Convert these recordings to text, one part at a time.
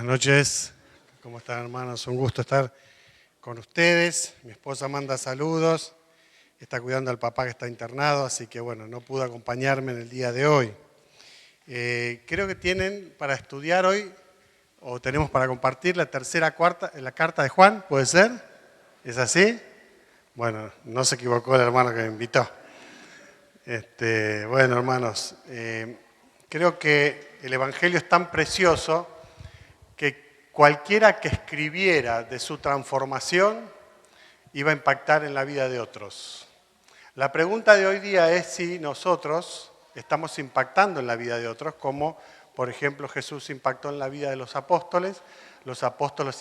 noches, ¿cómo están, hermanos? Un gusto estar con ustedes. Mi esposa manda saludos, está cuidando al papá que está internado, así que bueno, no pudo acompañarme en el día de hoy. Creo que tienen para estudiar hoy, o tenemos para compartir la carta de Juan, ¿puede ser? ¿Es así? Bueno, no se equivocó el hermano que me invitó. Bueno, hermanos, creo que el Evangelio es tan precioso que cualquiera que escribiera de su transformación iba a impactar en la vida de otros. La pregunta de hoy día es si nosotros estamos impactando en la vida de otros, como por ejemplo Jesús impactó en la vida de los apóstoles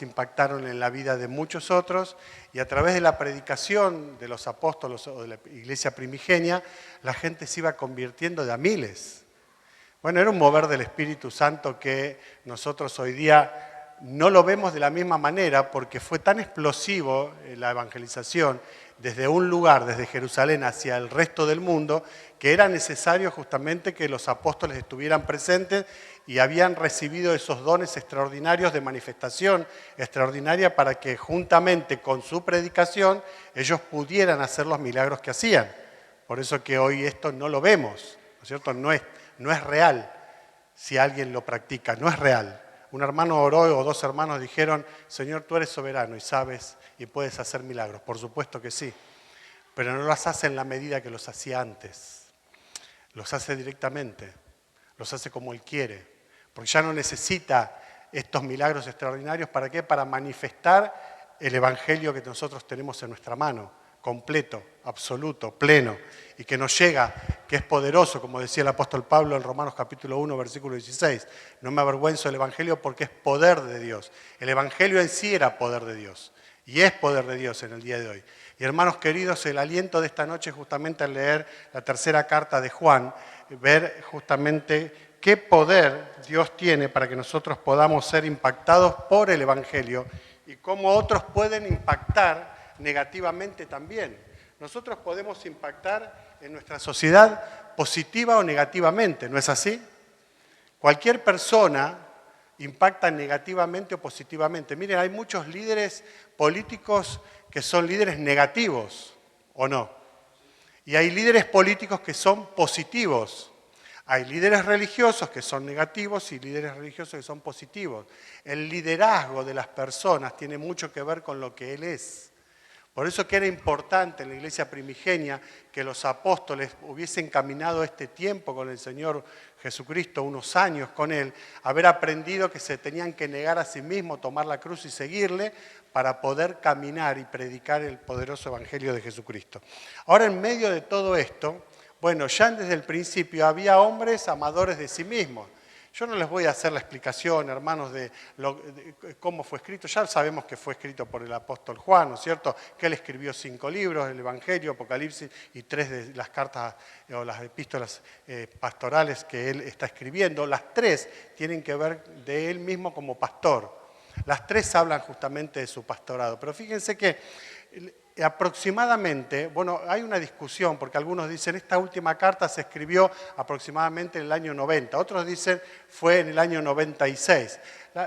impactaron en la vida de muchos otros, y a través de la predicación de los apóstoles o de la iglesia primigenia, la gente se iba convirtiendo de a miles. Bueno, era un mover del Espíritu Santo que nosotros hoy día no lo vemos de la misma manera porque fue tan explosivo la evangelización desde un lugar, desde Jerusalén hacia el resto del mundo, que era necesario justamente que los apóstoles estuvieran presentes y habían recibido esos dones extraordinarios de manifestación extraordinaria para que juntamente con su predicación ellos pudieran hacer los milagros que hacían. Por eso que hoy esto no lo vemos, ¿no es cierto? No es real si alguien lo practica, no es real. Un hermano oró o dos hermanos dijeron, Señor, tú eres soberano y sabes y puedes hacer milagros. Por supuesto que sí, pero no los hace en la medida que los hacía antes. Los hace directamente, los hace como Él quiere, porque ya no necesita estos milagros extraordinarios. ¿Para qué? Para manifestar el Evangelio que nosotros tenemos en nuestra mano, completo, absoluto, pleno, y que nos llega, que es poderoso, como decía el apóstol Pablo en Romanos capítulo 1, versículo 16. No me avergüenzo del Evangelio porque es poder de Dios. El Evangelio en sí era poder de Dios, y es poder de Dios en el día de hoy. Y hermanos queridos, el aliento de esta noche justamente al leer la tercera carta de Juan, ver justamente qué poder Dios tiene para que nosotros podamos ser impactados por el Evangelio y cómo otros pueden impactar negativamente también. Nosotros podemos impactar en nuestra sociedad positiva o negativamente, ¿no es así? Cualquier persona impacta negativamente o positivamente. Miren, hay muchos líderes políticos que son líderes negativos, ¿o no? Y hay líderes políticos que son positivos. Hay líderes religiosos que son negativos y líderes religiosos que son positivos. El liderazgo de las personas tiene mucho que ver con lo que él es. Por eso que era importante en la iglesia primigenia que los apóstoles hubiesen caminado este tiempo con el Señor Jesucristo, unos años con Él, haber aprendido que se tenían que negar a sí mismos, tomar la cruz y seguirle para poder caminar y predicar el poderoso Evangelio de Jesucristo. Ahora, en medio de todo esto, bueno, ya desde el principio había hombres amadores de sí mismos. Yo no les voy a hacer la explicación, hermanos, de cómo fue escrito. Ya sabemos que fue escrito por el apóstol Juan, ¿no es cierto? Que él escribió 5 libros, el Evangelio, Apocalipsis y 3 de las cartas o las epístolas pastorales que él está escribiendo. Las 3 tienen que ver de él mismo como pastor. Las 3 hablan justamente de su pastorado. Pero fíjense que aproximadamente, bueno, hay una discusión porque algunos dicen esta última carta se escribió aproximadamente en el año 90, otros dicen fue en el año 96.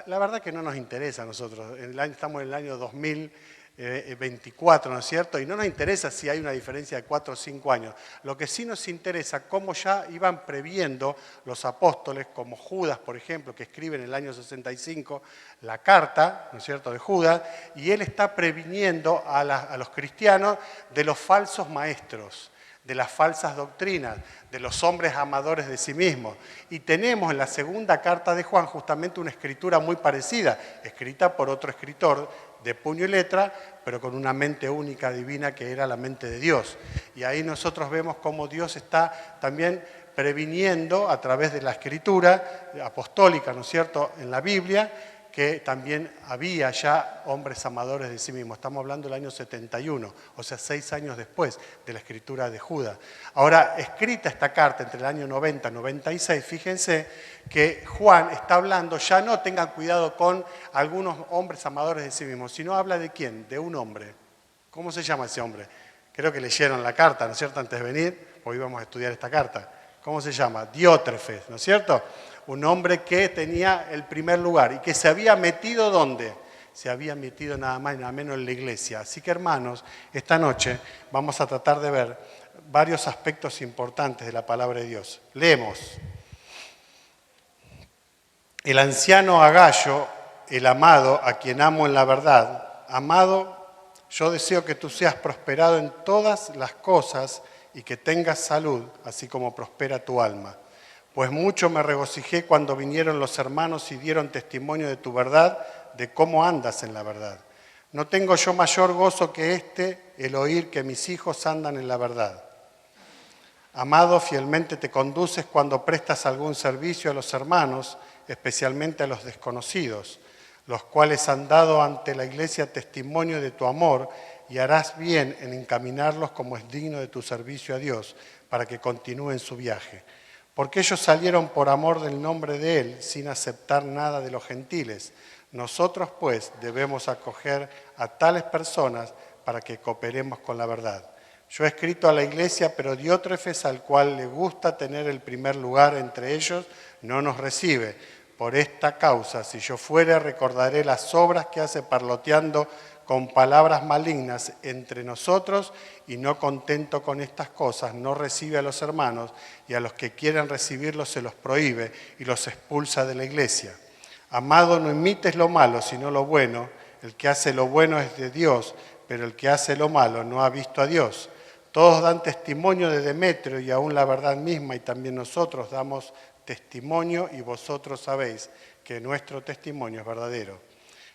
La verdad que no nos interesa a nosotros, estamos en el año 2024, ¿no es cierto? Y no nos interesa si hay una diferencia de 4 o 5 años. Lo que sí nos interesa cómo ya iban previendo los apóstoles, como Judas, por ejemplo, que escribe en el año 65 la carta, ¿no es cierto?, de Judas, y él está previniendo a los cristianos de los falsos maestros, de las falsas doctrinas, de los hombres amadores de sí mismos. Y tenemos en la segunda carta de Juan justamente una escritura muy parecida, escrita por otro escritor de puño y letra, pero con una mente única, divina, que era la mente de Dios. Y ahí nosotros vemos cómo Dios está también previniendo a través de la escritura apostólica, ¿no es cierto?, en la Biblia, que también había ya hombres amadores de sí mismos. Estamos hablando del año 71, o sea, 6 años después de la escritura de Judas. Ahora, escrita esta carta entre el año 90 y 96, fíjense que Juan está hablando, ya no tengan cuidado con algunos hombres amadores de sí mismos, sino habla de quién, de un hombre. ¿Cómo se llama ese hombre? Creo que leyeron la carta, ¿no es cierto?, antes de venir, hoy íbamos a estudiar esta carta. ¿Cómo se llama? Diótrefes, ¿no es cierto? un hombre que tenía el primer lugar y que se había metido ¿dónde? Se había metido nada más y nada menos en la iglesia. Así que hermanos, esta noche vamos a tratar de ver varios aspectos importantes de la palabra de Dios. Leemos. El anciano Agallo, el amado, a quien amo en la verdad, amado, yo deseo que tú seas prosperado en todas las cosas y que tengas salud, así como prospera tu alma. Pues mucho me regocijé cuando vinieron los hermanos y dieron testimonio de tu verdad, de cómo andas en la verdad. No tengo yo mayor gozo que este, el oír que mis hijos andan en la verdad. Amado, fielmente te conduces cuando prestas algún servicio a los hermanos, especialmente a los desconocidos, los cuales han dado ante la iglesia testimonio de tu amor, y harás bien en encaminarlos como es digno de tu servicio a Dios, para que continúen su viaje. Porque ellos salieron por amor del nombre de Él, sin aceptar nada de los gentiles. Nosotros, pues, debemos acoger a tales personas para que cooperemos con la verdad. Yo he escrito a la iglesia, pero Diótrefes, al cual le gusta tener el primer lugar entre ellos, no nos recibe. Por esta causa, si yo fuere, recordaré las obras que hace parloteando con palabras malignas entre nosotros, y no contento con estas cosas, no recibe a los hermanos, y a los que quieren recibirlos se los prohíbe y los expulsa de la iglesia. Amado, no imites lo malo, sino lo bueno. El que hace lo bueno es de Dios, pero el que hace lo malo no ha visto a Dios. Todos dan testimonio de Demetrio y aún la verdad misma, y también nosotros damos testimonio, y vosotros sabéis que nuestro testimonio es verdadero.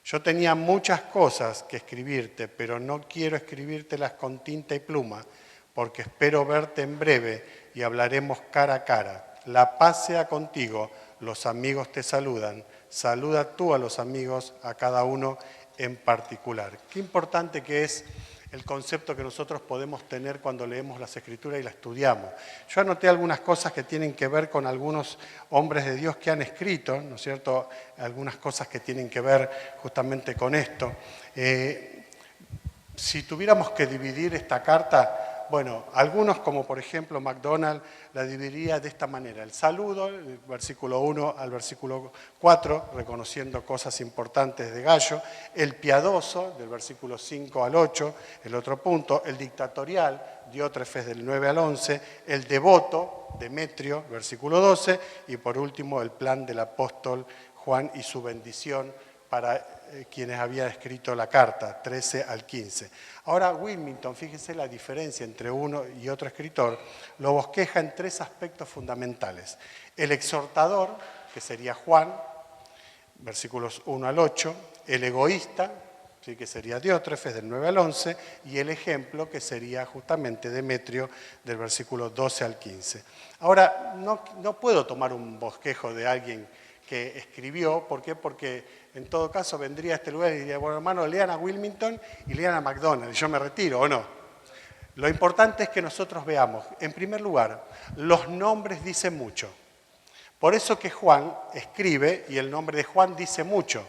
Yo tenía muchas cosas que escribirte, pero no quiero escribírtelas con tinta y pluma, porque espero verte en breve y hablaremos cara a cara. La paz sea contigo, los amigos te saludan. Saluda tú a los amigos, a cada uno en particular. Qué importante que es el concepto que nosotros podemos tener cuando leemos las Escrituras y las estudiamos. Yo anoté algunas cosas que tienen que ver con algunos hombres de Dios que han escrito, ¿no es cierto?, algunas cosas que tienen que ver justamente con esto. Si tuviéramos que dividir esta carta, bueno, algunos, como por ejemplo MacDonald, la dividiría de esta manera. El saludo, el versículo 1 al versículo 4, reconociendo cosas importantes de Gallo. El piadoso, del versículo 5 al 8, el otro punto. El dictatorial, Diótrefes, del 9 al 11. El devoto, Demetrio, versículo 12. Y por último, el plan del apóstol Juan y su bendición para quienes habían escrito la carta, 13 al 15. Ahora Wilmington, fíjense la diferencia entre uno y otro escritor, lo bosqueja en tres aspectos fundamentales. El exhortador, que sería Juan, versículos 1 al 8, el egoísta, ¿sí?, que sería Diótrefes, del 9 al 11, y el ejemplo, que sería justamente Demetrio, del versículo 12 al 15. Ahora, no puedo tomar un bosquejo de alguien que escribió. ¿Por qué? Porque en todo caso vendría a este lugar y diría, bueno, hermano, lean a Wilmington y lean a MacDonald, y yo me retiro, ¿o no? Lo importante es que nosotros veamos, en primer lugar, los nombres dicen mucho. Por eso que Juan escribe, y el nombre de Juan dice mucho.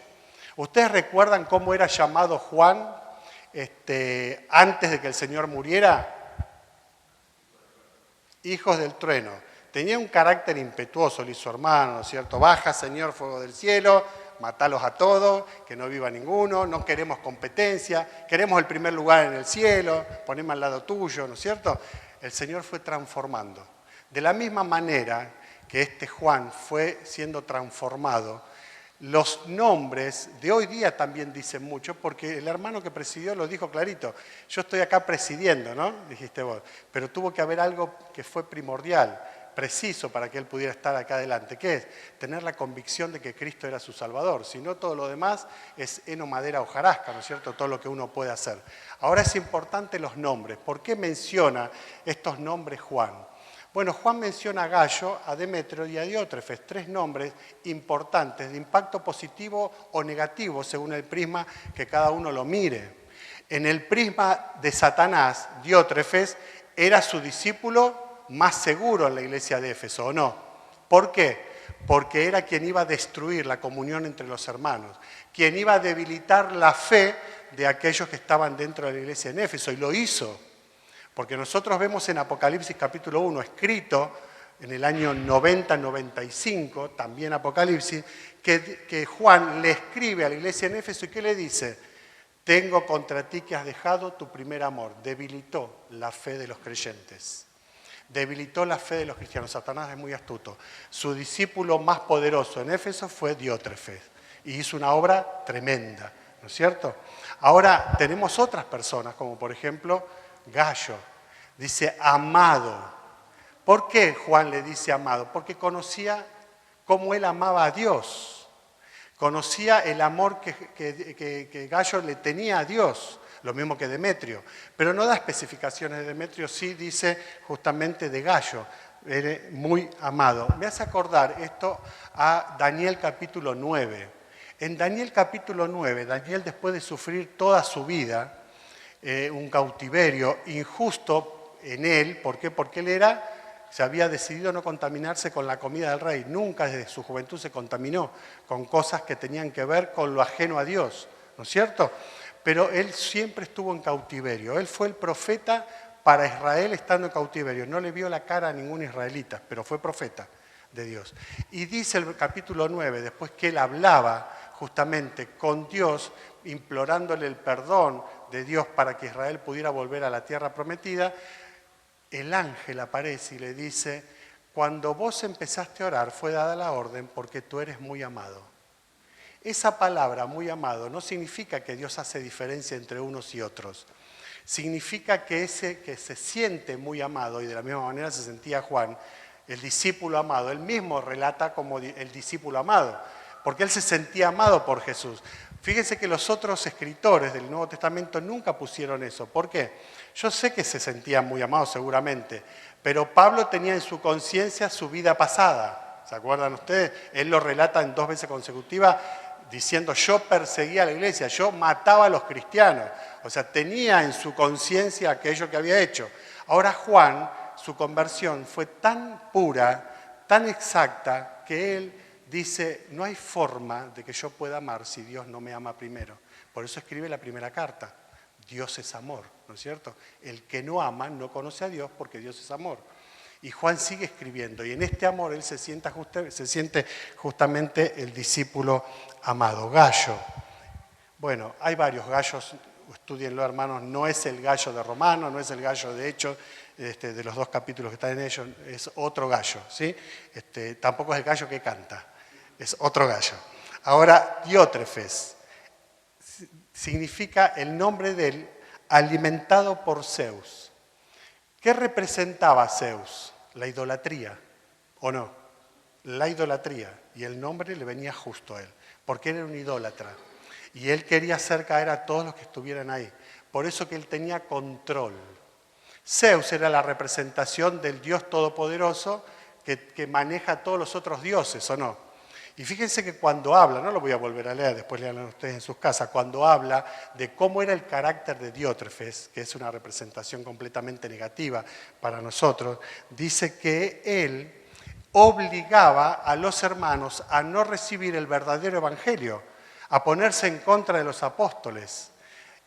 ¿Ustedes recuerdan cómo era llamado Juan antes de que el Señor muriera? Hijos del trueno. Tenía un carácter impetuoso, le hizo hermano, ¿no es cierto? Baja, Señor, fuego del cielo, matalos a todos, que no viva ninguno, no queremos competencia, queremos el primer lugar en el cielo, poneme al lado tuyo, ¿no es cierto? El Señor fue transformando. De la misma manera que este Juan fue siendo transformado, los nombres de hoy día también dicen mucho, porque el hermano que presidió lo dijo clarito. Yo estoy acá presidiendo, ¿no? Dijiste vos. Pero tuvo que haber algo que fue primordial, preciso para que él pudiera estar acá adelante. ¿Qué es? Tener la convicción de que Cristo era su Salvador. Si no, todo lo demás es heno, madera, hojarasca, ¿no es cierto? Todo lo que uno puede hacer. Ahora es importante los nombres. ¿Por qué menciona estos nombres Juan? Bueno, Juan menciona a Gallo, a Demetrio y a Diótrefes, tres nombres importantes de impacto positivo o negativo según el prisma que cada uno lo mire. En el prisma de Satanás, Diótrefes era su discípulo más seguro en la iglesia de Éfeso, ¿o no? ¿Por qué? Porque era quien iba a destruir la comunión entre los hermanos, quien iba a debilitar la fe de aquellos que estaban dentro de la iglesia en Éfeso, y lo hizo. Porque nosotros vemos en Apocalipsis capítulo 1 escrito en el año 90-95, también Apocalipsis, que Juan le escribe a la iglesia en Éfeso y ¿qué le dice? Tengo contra ti que has dejado tu primer amor. Debilitó la fe de los creyentes. Debilitó la fe de los cristianos. Satanás es muy astuto. Su discípulo más poderoso en Éfeso fue Diótrefes y hizo una obra tremenda, ¿no es cierto? Ahora tenemos otras personas, como por ejemplo Gallo. Dice amado. ¿Por qué Juan le dice amado? Porque conocía cómo él amaba a Dios. Conocía el amor que Gallo le tenía a Dios, lo mismo que Demetrio. Pero no da especificaciones de Demetrio, sí dice justamente de Gallo, eres muy amado. Me hace acordar esto a Daniel capítulo 9. En Daniel capítulo 9, Daniel después de sufrir toda su vida, un cautiverio injusto en él, ¿por qué? Porque él se había decidido no contaminarse con la comida del rey. Nunca desde su juventud se contaminó con cosas que tenían que ver con lo ajeno a Dios, ¿no es cierto? Pero él siempre estuvo en cautiverio. Él fue el profeta para Israel estando en cautiverio. No le vio la cara a ningún israelita, pero fue profeta de Dios. Y dice el capítulo 9, después que él hablaba justamente con Dios, implorándole el perdón de Dios para que Israel pudiera volver a la tierra prometida, el ángel aparece y le dice, cuando vos empezaste a orar fue dada la orden porque tú eres muy amado. Esa palabra, muy amado, no significa que Dios hace diferencia entre unos y otros. Significa que ese que se siente muy amado, y de la misma manera se sentía Juan, el discípulo amado, él mismo relata como el discípulo amado, porque él se sentía amado por Jesús. Fíjense que los otros escritores del Nuevo Testamento nunca pusieron eso. ¿Por qué? Yo sé que se sentía muy amado seguramente, pero Pablo tenía en su conciencia su vida pasada. ¿Se acuerdan ustedes? Él lo relata en 2 veces consecutivas diciendo yo perseguía a la iglesia, yo mataba a los cristianos. O sea, tenía en su conciencia aquello que había hecho. Ahora Juan, su conversión fue tan pura, tan exacta, que él dice, no hay forma de que yo pueda amar si Dios no me ama primero. Por eso escribe la primera carta. Dios es amor, ¿no es cierto? El que no ama no conoce a Dios porque Dios es amor. Y Juan sigue escribiendo y en este amor él se siente justamente el discípulo amado. Gallo. Bueno, hay varios gallos, estudienlo hermanos, no es el gallo de Romano, no es el gallo de Hechos, de los 2 capítulos que están en ellos, es otro gallo, ¿sí? Tampoco es el gallo que canta, es otro gallo. Ahora, Diótrefes significa el nombre de él, alimentado por Zeus. ¿Qué representaba Zeus? La idolatría, ¿o no? La idolatría. Y el nombre le venía justo a él, porque él era un idólatra. Y él quería hacer caer a todos los que estuvieran ahí. Por eso que él tenía control. Zeus era la representación del Dios Todopoderoso que maneja a todos los otros dioses, ¿o no? Y fíjense que cuando habla, no lo voy a volver a leer, después leanlo ustedes en sus casas, cuando habla de cómo era el carácter de Diótrefes, que es una representación completamente negativa para nosotros, dice que él obligaba a los hermanos a no recibir el verdadero evangelio, a ponerse en contra de los apóstoles.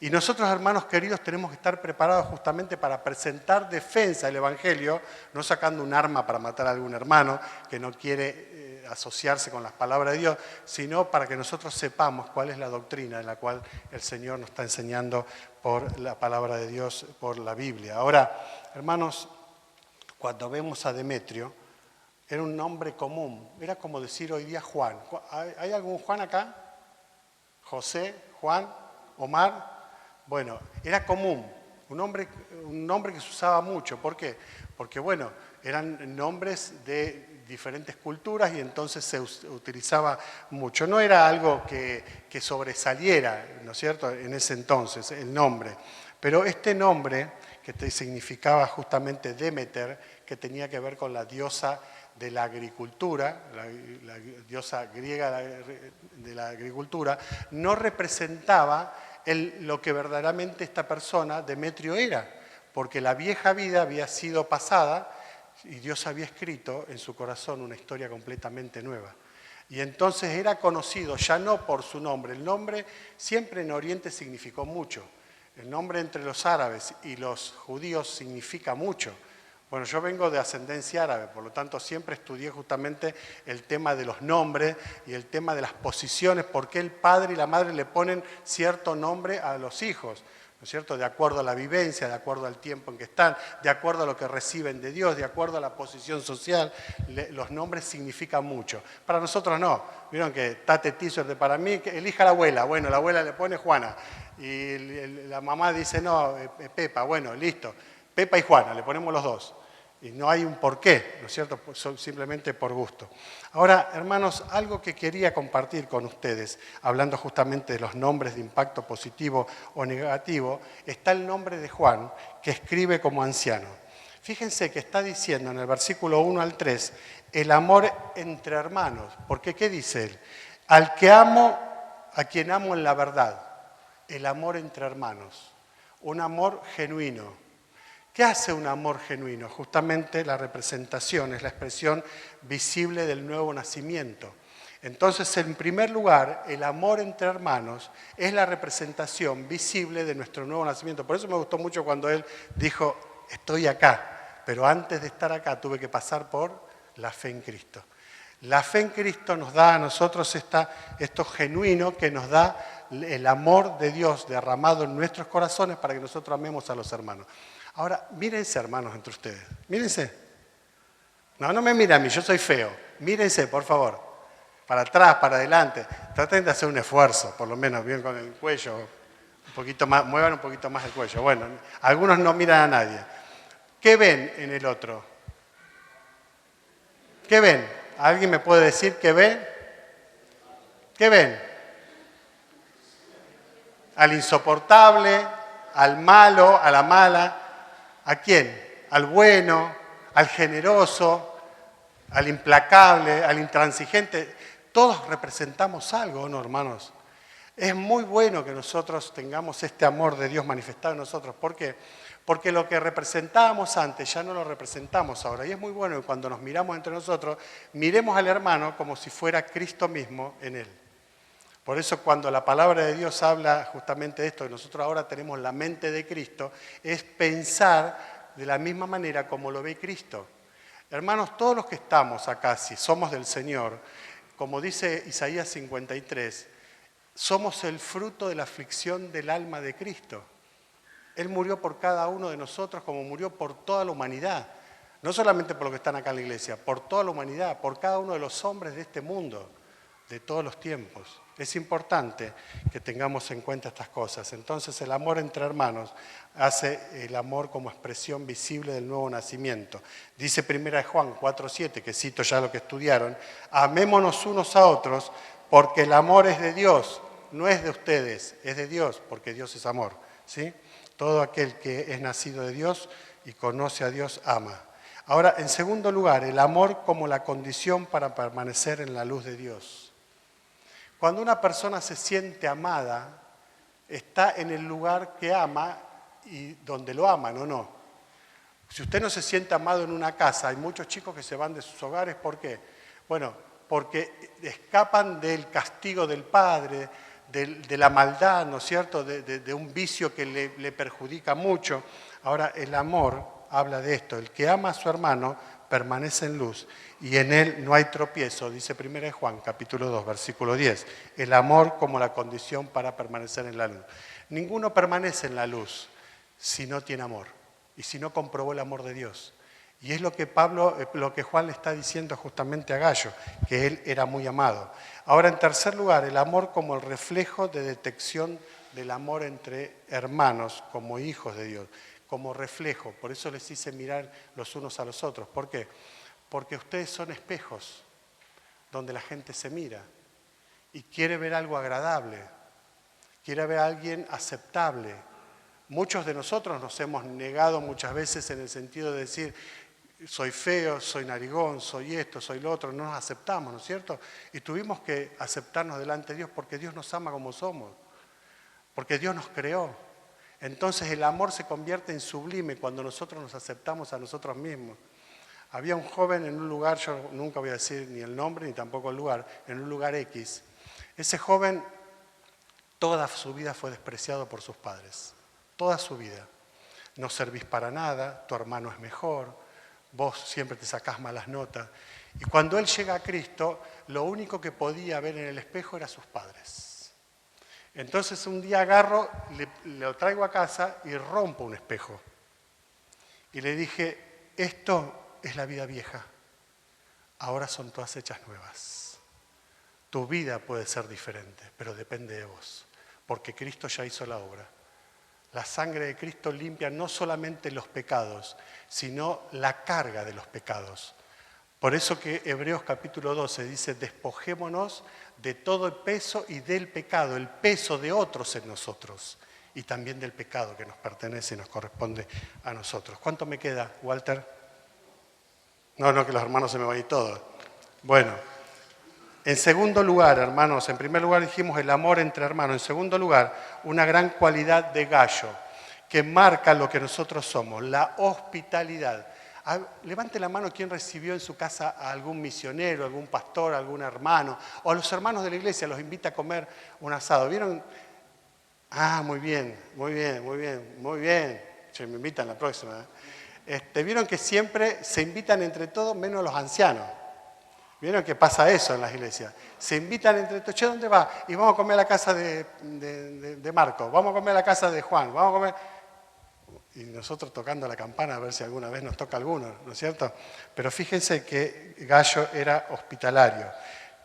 Y nosotros, hermanos queridos, tenemos que estar preparados justamente para presentar defensa del evangelio, no sacando un arma para matar a algún hermano que no quiere asociarse con las palabras de Dios, sino para que nosotros sepamos cuál es la doctrina en la cual el Señor nos está enseñando por la palabra de Dios, por la Biblia. Ahora, hermanos, cuando vemos a Demetrio, era un nombre común, era como decir hoy día Juan. ¿Hay algún Juan acá? ¿José? ¿Juan? ¿Omar? Bueno, era común, un nombre que se usaba mucho. ¿Por qué? Porque, bueno, eran nombres de diferentes culturas y entonces se utilizaba mucho. No era algo que sobresaliera, ¿no es cierto?, en ese entonces, el nombre. Pero este nombre, que significaba justamente Demeter, que tenía que ver con la diosa de la agricultura, la diosa griega de la agricultura, no representaba lo que verdaderamente esta persona, Demetrio, era, porque la vieja vida había sido pasada y Dios había escrito en su corazón una historia completamente nueva. Y entonces era conocido ya no por su nombre, el nombre siempre en Oriente significó mucho, el nombre entre los árabes y los judíos significa mucho. Bueno, yo vengo de ascendencia árabe, por lo tanto siempre estudié justamente el tema de los nombres y el tema de las posiciones, por qué el padre y la madre le ponen cierto nombre a los hijos, ¿no es cierto? De acuerdo a la vivencia, de acuerdo al tiempo en que están, de acuerdo a lo que reciben de Dios, de acuerdo a la posición social, los nombres significan mucho. Para nosotros no. Vieron que Tate T-shirt para mí, que elija la abuela. Bueno, la abuela le pone Juana. Y la mamá dice, no, Pepa. Bueno, listo. Pepa y Juana, le ponemos los dos. Y no hay un porqué, ¿no es cierto? Simplemente por gusto. Ahora, hermanos, algo que quería compartir con ustedes, hablando justamente de los nombres de impacto positivo o negativo, está el nombre de Juan, que escribe como anciano. Fíjense que está diciendo en el versículo 1 al 3, el amor entre hermanos. Porque, ¿qué dice él? Al que amo, a quien amo en la verdad. El amor entre hermanos. Un amor genuino. ¿Qué hace un amor genuino? Justamente la representación, es la expresión visible del nuevo nacimiento. Entonces, en primer lugar, el amor entre hermanos es la representación visible de nuestro nuevo nacimiento. Por eso me gustó mucho cuando él dijo, estoy acá, pero antes de estar acá tuve que pasar por la fe en Cristo. La fe en Cristo nos da a nosotros esto genuino que nos da el amor de Dios derramado en nuestros corazones para que nosotros amemos a los hermanos. Ahora, mírense, hermanos, entre ustedes. Mírense. No me miren a mí, yo soy feo. Mírense, por favor. Para atrás, para adelante. Traten de hacer un esfuerzo, por lo menos, bien con el cuello. Un poquito más, muevan un poquito más el cuello. Bueno, algunos no miran a nadie. ¿Qué ven en el otro? ¿Qué ven? ¿Alguien me puede decir qué ven? ¿Qué ven? Al insoportable, al malo, a la mala. ¿A quién? Al bueno, al generoso, al implacable, al intransigente. Todos representamos algo, ¿no, hermanos? Es muy bueno que nosotros tengamos este amor de Dios manifestado en nosotros. ¿Por qué? Porque lo que representábamos antes ya no lo representamos ahora. Y es muy bueno que cuando nos miramos entre nosotros, miremos al hermano como si fuera Cristo mismo en él. Por eso cuando la palabra de Dios habla justamente de esto, que nosotros ahora tenemos la mente de Cristo, es pensar de la misma manera como lo ve Cristo. Hermanos, todos los que estamos acá, si somos del Señor, como dice Isaías 53, somos el fruto de la aflicción del alma de Cristo. Él murió por cada uno de nosotros como murió por toda la humanidad. No solamente por los que están acá en la iglesia, por toda la humanidad, por cada uno de los hombres de este mundo, de todos los tiempos. Es importante que tengamos en cuenta estas cosas. Entonces, el amor entre hermanos hace el amor como expresión visible del nuevo nacimiento. Dice 1 Juan 4:7, que cito ya lo que estudiaron, amémonos unos a otros porque el amor es de Dios, no es de ustedes, es de Dios, porque Dios es amor. ¿Sí? Todo aquel que es nacido de Dios y conoce a Dios ama. Ahora, en segundo lugar, el amor como la condición para permanecer en la luz de Dios. Cuando una persona se siente amada, está en el lugar que ama y donde lo aman, ¿o no? Si usted no se siente amado en una casa, hay muchos chicos que se van de sus hogares, ¿por qué? Bueno, porque escapan del castigo del padre, de la maldad, ¿no es cierto?, de un vicio que le perjudica mucho. Ahora, el amor habla de esto, el que ama a su hermano permanece en luz y en él no hay tropiezo, dice 1 Juan, capítulo 2, versículo 10. El amor como la condición para permanecer en la luz. Ninguno permanece en la luz si no tiene amor y si no comprobó el amor de Dios. Y es lo que Juan le está diciendo justamente a Gallo, que él era muy amado. Ahora, en tercer lugar, el amor como el reflejo de detección del amor entre hermanos, como hijos de Dios, como reflejo. Por eso les hice mirar los unos a los otros. ¿Por qué? Porque ustedes son espejos donde la gente se mira y quiere ver algo agradable, quiere ver a alguien aceptable. Muchos de nosotros nos hemos negado muchas veces en el sentido de decir, soy feo, soy narigón, soy esto, soy lo otro, no nos aceptamos, ¿no es cierto? Y tuvimos que aceptarnos delante de Dios porque Dios nos ama como somos, porque Dios nos creó. Entonces el amor se convierte en sublime cuando nosotros nos aceptamos a nosotros mismos. Había un joven en un lugar, yo nunca voy a decir ni el nombre ni tampoco el lugar, en un lugar X. Ese joven toda su vida fue despreciado por sus padres, toda su vida. No servís para nada, tu hermano es mejor, vos siempre te sacás malas notas. Y cuando él llega a Cristo, lo único que podía ver en el espejo era sus padres. Entonces un día agarro, lo traigo a casa y rompo un espejo. Y le dije, esto es la vida vieja, ahora son todas hechas nuevas. Tu vida puede ser diferente, pero depende de vos, porque Cristo ya hizo la obra. La sangre de Cristo limpia no solamente los pecados, sino la carga de los pecados. Por eso que Hebreos capítulo 12 dice, despojémonos de todo el peso y del pecado, el peso de otros en nosotros, y también del pecado que nos pertenece y nos corresponde a nosotros. ¿Cuánto me queda, Walter? No, que los hermanos se me van a ir todos. Bueno, en segundo lugar, hermanos, en primer lugar dijimos el amor entre hermanos. En segundo lugar, una gran cualidad de Gallo, que marca lo que nosotros somos, la hospitalidad. Levante la mano quien recibió en su casa a algún misionero, algún pastor, algún hermano, o a los hermanos de la iglesia, los invita a comer un asado. ¿Vieron? Ah, muy bien. Che, me invitan la próxima. Vieron que siempre se invitan entre todos, menos los ancianos. ¿Vieron que pasa eso en las iglesias? Se invitan entre todos. Che, ¿dónde va? Y vamos a comer a la casa de Marco, vamos a comer a la casa de Juan, vamos a comer... Y nosotros tocando la campana a ver si alguna vez nos toca alguno, ¿no es cierto? Pero fíjense que Gallo era hospitalario.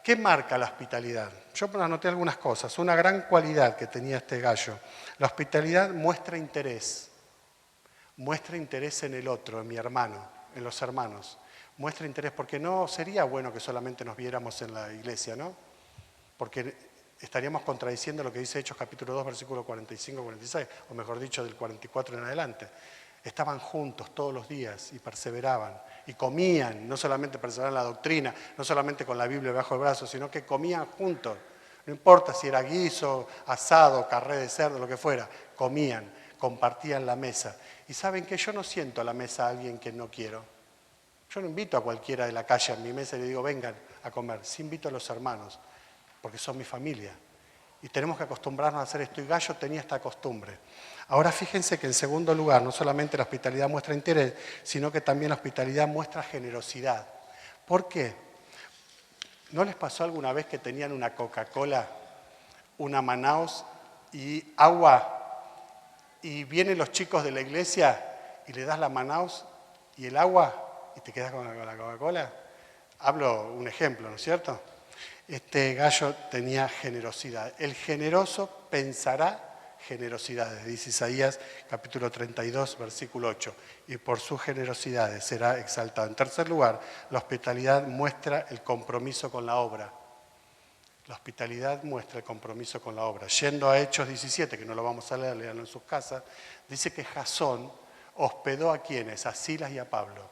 ¿Qué marca la hospitalidad? Yo anoté algunas cosas. Una gran cualidad que tenía este Gallo. La hospitalidad muestra interés. Muestra interés en el otro, en mi hermano, en los hermanos. Muestra interés, porque no sería bueno que solamente nos viéramos en la iglesia, ¿no? Porque estaríamos contradiciendo lo que dice Hechos capítulo 2, versículo 45-46, o mejor dicho, del 44 en adelante. Estaban juntos todos los días y perseveraban, y comían, no solamente perseveraban en la doctrina, no solamente con la Biblia bajo el brazo, sino que comían juntos. No importa si era guiso, asado, carré de cerdo, lo que fuera, comían, compartían la mesa. Y ¿saben qué? Yo no siento a la mesa a alguien que no quiero. Yo no invito a cualquiera de la calle a mi mesa y le digo, vengan a comer. Sí invito a los hermanos, porque son mi familia. Y tenemos que acostumbrarnos a hacer esto. Y Gallo tenía esta costumbre. Ahora fíjense que en segundo lugar, no solamente la hospitalidad muestra interés, sino que también la hospitalidad muestra generosidad. ¿Por qué? ¿No les pasó alguna vez que tenían una Coca-Cola, una Manaus y agua? Y vienen los chicos de la iglesia y le das la Manaus y el agua y te quedas con la Coca-Cola. Hablo un ejemplo, ¿no es cierto? Este Gallo tenía generosidad. El generoso pensará generosidades, dice Isaías capítulo 32, versículo 8. Y por sus generosidades será exaltado. En tercer lugar, la hospitalidad muestra el compromiso con la obra. La hospitalidad muestra el compromiso con la obra. Yendo a Hechos 17, que no lo vamos a leer, léanlo en sus casas, dice que Jasón hospedó a quienes, a Silas y a Pablo.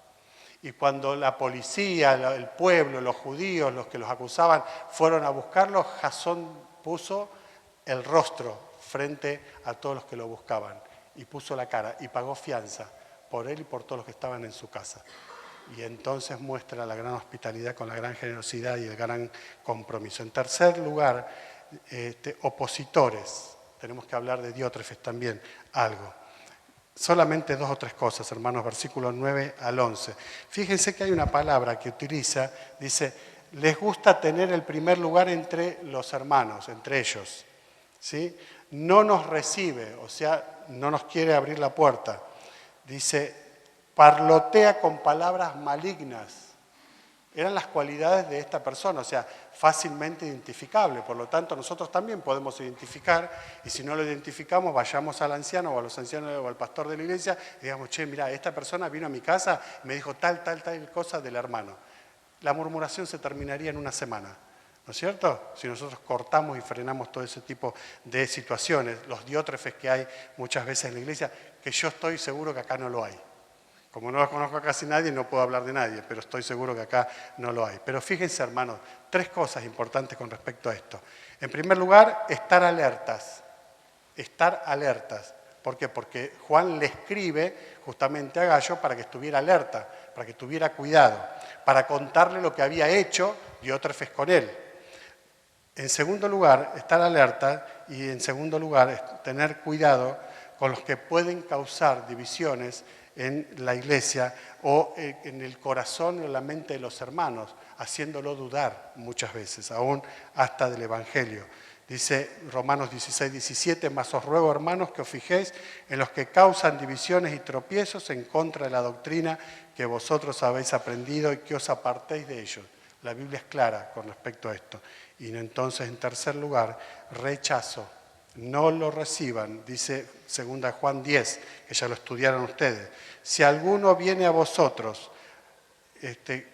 Y cuando la policía, el pueblo, los judíos, los que los acusaban, fueron a buscarlos, Jasón puso el rostro frente a todos los que lo buscaban y puso la cara y pagó fianza por él y por todos los que estaban en su casa. Y entonces muestra la gran hospitalidad con la gran generosidad y el gran compromiso. En tercer lugar, opositores. Tenemos que hablar de Diótrefes también, algo. Solamente 2 o 3 cosas, hermanos, versículos 9 al 11. Fíjense que hay una palabra que utiliza, dice, les gusta tener el primer lugar entre los hermanos, entre ellos. ¿Sí? No nos recibe, o sea, no nos quiere abrir la puerta. Dice, parlotea con palabras malignas. Eran las cualidades de esta persona, o sea, fácilmente identificable. Por lo tanto, nosotros también podemos identificar, y si no lo identificamos, vayamos al anciano o a los ancianos o al pastor de la iglesia y digamos, che, mira, esta persona vino a mi casa y me dijo tal cosa del hermano. La murmuración se terminaría en una semana, ¿no es cierto? Si nosotros cortamos y frenamos todo ese tipo de situaciones, los diótrefes que hay muchas veces en la iglesia, que yo estoy seguro que acá no lo hay. Como no conozco a casi nadie, no puedo hablar de nadie, pero estoy seguro que acá no lo hay. Pero fíjense, hermanos, 3 cosas importantes con respecto a esto. En primer lugar, estar alertas. Estar alertas. ¿Por qué? Porque Juan le escribe justamente a Gallo para que estuviera alerta, para que tuviera cuidado, para contarle lo que había hecho Diótrefes con él. En segundo lugar, estar alerta y en segundo lugar, tener cuidado con los que pueden causar divisiones en la iglesia o en el corazón o en la mente de los hermanos, haciéndolo dudar muchas veces, aún hasta del Evangelio. Dice Romanos 16, 17, mas os ruego, hermanos, que os fijéis en los que causan divisiones y tropiezos en contra de la doctrina que vosotros habéis aprendido y que os apartéis de ellos. La Biblia es clara con respecto a esto. Y entonces, en tercer lugar, rechazo. No lo reciban, dice 2 Juan 10, que ya lo estudiaron ustedes. Si alguno viene a vosotros,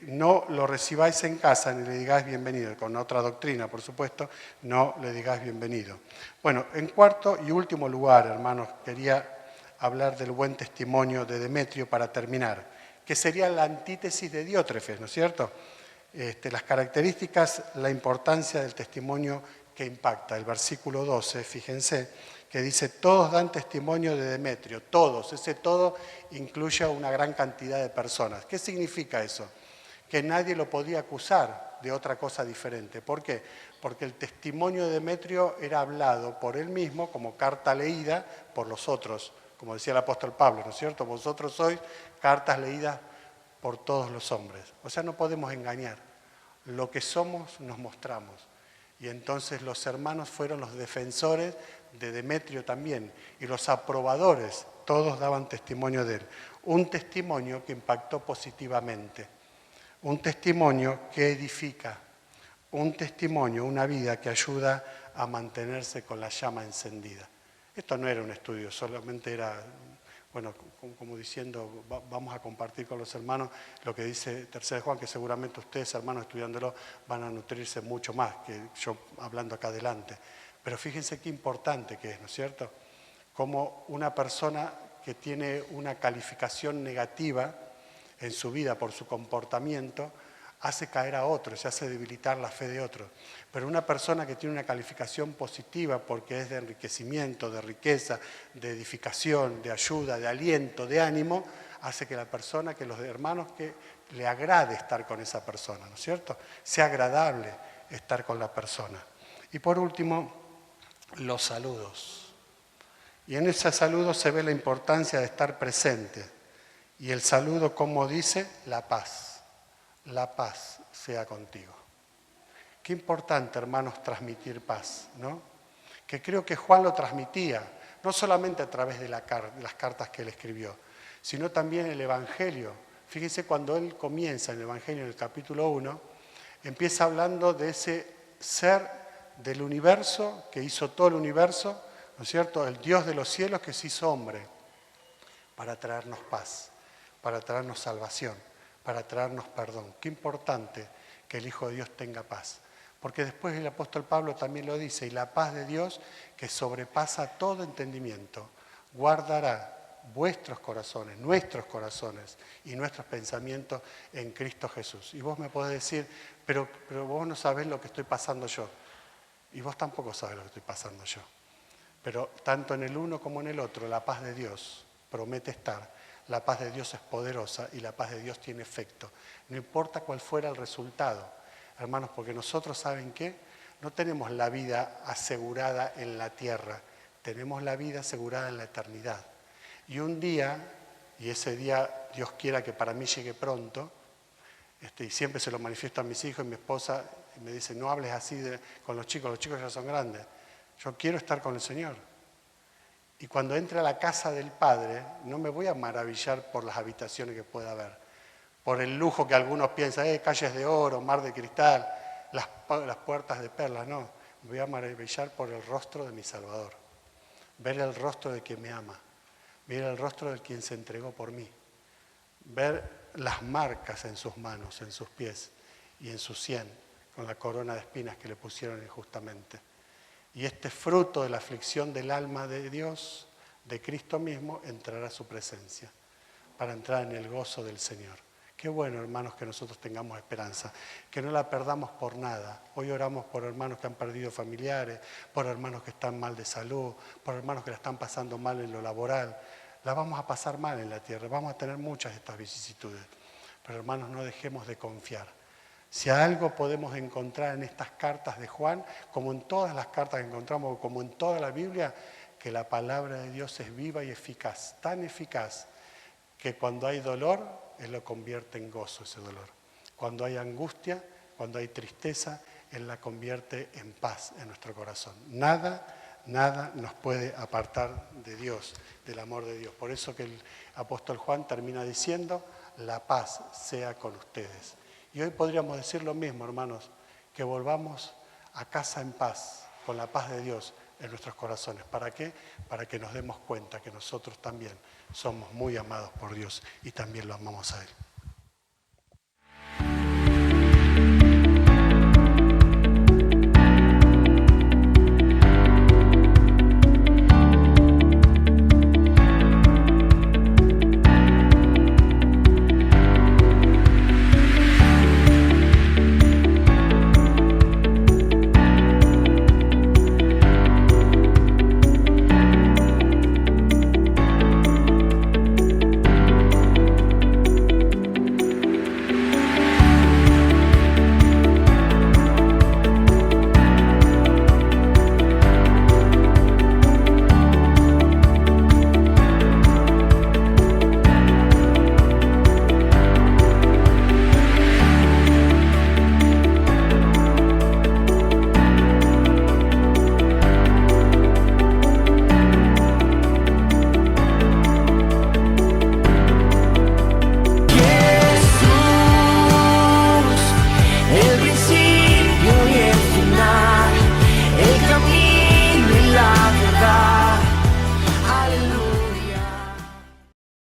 no lo recibáis en casa ni le digáis bienvenido. Con otra doctrina, por supuesto, no le digáis bienvenido. Bueno, en cuarto y último lugar, hermanos, quería hablar del buen testimonio de Demetrio para terminar, que sería la antítesis de Diótrefes, ¿no es cierto? Las características, la importancia del testimonio que impacta. El versículo 12, fíjense, que dice, todos dan testimonio de Demetrio, todos. Ese todo incluye a una gran cantidad de personas. ¿Qué significa eso? Que nadie lo podía acusar de otra cosa diferente. ¿Por qué? Porque el testimonio de Demetrio era hablado por él mismo como carta leída por los otros, como decía el apóstol Pablo, ¿no es cierto? Vosotros sois cartas leídas por todos los hombres. O sea, no podemos engañar. Lo que somos nos mostramos. Y entonces los hermanos fueron los defensores de Demetrio también, y los aprobadores, todos daban testimonio de él. Un testimonio que impactó positivamente, un testimonio que edifica, un testimonio, una vida que ayuda a mantenerse con la llama encendida. Esto no era un estudio, solamente era, bueno, como diciendo, vamos a compartir con los hermanos lo que dice 3 Juan, que seguramente ustedes, hermanos, estudiándolo, van a nutrirse mucho más que yo hablando acá adelante. Pero fíjense qué importante que es, ¿no es cierto? Como una persona que tiene una calificación negativa en su vida por su comportamiento, hace caer a otros, se hace debilitar la fe de otros. Pero una persona que tiene una calificación positiva porque es de enriquecimiento, de riqueza, de edificación, de ayuda, de aliento, de ánimo, hace que la persona, que los hermanos, que le agrade estar con esa persona, ¿no es cierto? Sea agradable estar con la persona. Y por último, los saludos. Y en ese saludo se ve la importancia de estar presente. Y el saludo, como dice, la paz. La paz sea contigo. Qué importante, hermanos, transmitir paz, ¿no? Que creo que Juan lo transmitía, no solamente a través de las cartas que él escribió, sino también el Evangelio. Fíjense cuando él comienza en el Evangelio, en el capítulo 1, empieza hablando de ese ser del universo, que hizo todo el universo, ¿no es cierto? El Dios de los cielos que se hizo hombre, para traernos paz, para traernos salvación, para traernos perdón. Qué importante que el Hijo de Dios tenga paz. Porque después el apóstol Pablo también lo dice, y la paz de Dios, que sobrepasa todo entendimiento, guardará vuestros corazones, nuestros corazones y nuestros pensamientos en Cristo Jesús. Y vos me podés decir, pero vos no sabés lo que estoy pasando yo. Y vos tampoco sabés lo que estoy pasando yo. Pero tanto en el uno como en el otro, la paz de Dios promete estar. La paz de Dios es poderosa y la paz de Dios tiene efecto. No importa cuál fuera el resultado, hermanos, porque nosotros, ¿saben qué? No tenemos la vida asegurada en la tierra, tenemos la vida asegurada en la eternidad. Y un día, y ese día Dios quiera que para mí llegue pronto, y siempre se lo manifiesto a mis hijos y mi esposa, y me dice, no hables así con los chicos ya son grandes. Yo quiero estar con el Señor. Y cuando entre a la casa del Padre, no me voy a maravillar por las habitaciones que pueda haber, por el lujo que algunos piensan, calles de oro, mar de cristal, las puertas de perlas, no. Me voy a maravillar por el rostro de mi Salvador, ver el rostro de quien me ama, ver el rostro de quien se entregó por mí, ver las marcas en sus manos, en sus pies y en su sien, con la corona de espinas que le pusieron injustamente. Y este fruto de la aflicción del alma de Dios, de Cristo mismo, entrará a su presencia, para entrar en el gozo del Señor. Qué bueno, hermanos, que nosotros tengamos esperanza, que no la perdamos por nada. Hoy oramos por hermanos que han perdido familiares, por hermanos que están mal de salud, por hermanos que la están pasando mal en lo laboral. La vamos a pasar mal en la tierra, vamos a tener muchas de estas vicisitudes. Pero hermanos, no dejemos de confiar. Si algo podemos encontrar en estas cartas de Juan, como en todas las cartas que encontramos, como en toda la Biblia, que la palabra de Dios es viva y eficaz, tan eficaz, que cuando hay dolor, Él lo convierte en gozo ese dolor. Cuando hay angustia, cuando hay tristeza, Él la convierte en paz en nuestro corazón. Nada nos puede apartar de Dios, del amor de Dios. Por eso que el apóstol Juan termina diciendo, la paz sea con ustedes. Y hoy podríamos decir lo mismo, hermanos, que volvamos a casa en paz, con la paz de Dios en nuestros corazones. ¿Para qué? Para que nos demos cuenta que nosotros también somos muy amados por Dios y también lo amamos a Él.